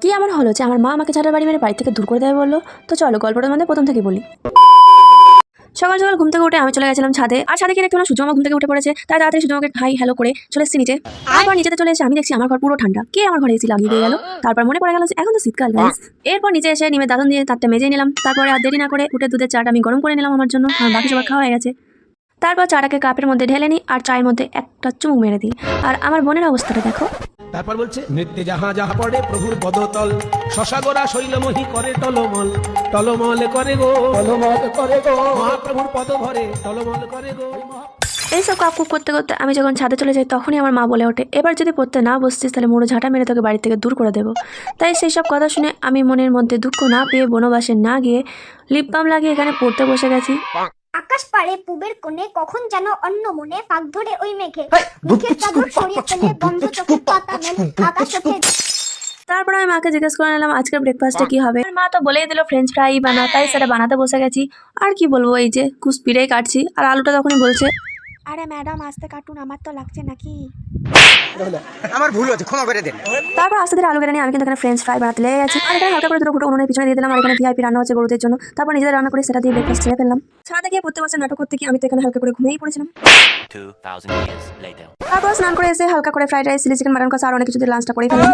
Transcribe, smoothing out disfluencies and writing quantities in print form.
কি এমন হলো যে আমার মা আমাকে ঝাঁটার বাড়ি মেরে বাড়ি থেকে দূর করে দেবে বললো? তো চলো গল্পটার মধ্যে প্রথম থেকে বলি। সকাল সকাল ঘুম থেকে উঠে আমি চলে গেছিলাম ছাদে, আর ছাদে গিয়ে দেখতে পেলাম সূর্যমা ঘুম থেকে উঠে পড়েছে। তাই তাড়াতাড়ি সূর্যমাকে হাই হ্যালো করে চলে এসেছি নিচে। তারপর নিচেতে চলে এসে আমি দেখছি আমার ঘর পুরো ঠান্ডা, কে আমার ঘরে এসে লাগিয়ে দিয়ে গেল। তারপর মনে পড়ে গেল যে এখন তো শীতকাল গাইস। এরপর নিচে এসে নিমে দাদন দিয়ে তারটা মেজে নিলাম। তারপরে আর দেরি না করে উঠে দুধের চাটা আমি গরম করে নিলাম আমার জন্য, কারণ বাকি সবার খাওয়া হয়ে গেছে। তারপর চাটাকে কাপের মধ্যে ঢেলে নিই আর চায়ের মধ্যে একটা চুমুক মেরে দিই। আর আমার বোনের অবস্থাটা দেখো। তারপর বলছে নৃত্যে যাহা যাহা পড়ে প্রভুর পদতল, শশাগোরা শৈলমোহি করে টলমল, টলমল করে গো মহাপ্রভুর পদ ভরে টলমল করে গো। এইসব কাকুক করতে করতে আমি যখন ছাদে চলে যাই তখনই আমার মা বলে ওঠে, এবার যদি পড়তে না বসছিস তাহলে মুড়ো ঝাঁটা মেরে তোকে বাড়ি থেকে দূর করে দেবো। তাই সেই সব কথা শুনে আমি মনের মধ্যে দুঃখ না পেয়ে বনবাসে না গিয়ে লিপ বাম লাগিয়ে এখানে পড়তে বসে গেছি। আকাশ পাড়ে পুবের কোণে কখন যেন অন্য মনে পাক ধরে ওই মেঘে মুখের চাদর সরিয়ে ফেলে বন্ধ চোখে পাতা মেলে আকাশ চোখে। তারপর আমি মাকে জিজ্ঞেস করে নিলাম আজকের ব্রেকফাস্টে কি হবে। মা তো বলেই দিল ফ্রেঞ্চ ফ্রাই বানা, তাই সেটা বানাতে বসে গেছি। আর কি বলবো, এই যে কুসপিরেই কাটছি আর আলুটা তখনই বলছে, আরে ম্যাডাম আস্তে কাটুন, আমার তো লাগছে নাকি। আমার ভুল হচ্ছে, ক্ষমা করে দেন। তারপর আস্তে ধীরে আলু কেটে নিয়ে আমি কিন্তু এখানে ফ্রেঞ্চ ফ্রাই বানাতে লেগে গেছি। আর এখানে হালকা করে দুটো ফুটো উনুনের পিছনে দিয়ে দিলাম, আর এখানে ভিআইপি রান্না হচ্ছে গরুদের জন্য। তারপর নিজেদের রান্না করে সেটা দিয়ে ব্রেকফাস্ট ছেড়ে ফেললাম। ছাদে গিয়ে পড়তে বসে নাটক করতে গিয়ে আমি তো এখানে হালকা করে ঘুমিয়েই পড়েছিলাম। 2000 years later. তারপর স্নান করে এসে হালকা করে fried rice, chilli chicken, mutton কষা আর অনেক কিছু দিয়ে লাঞ্চটা করে ফেললাম।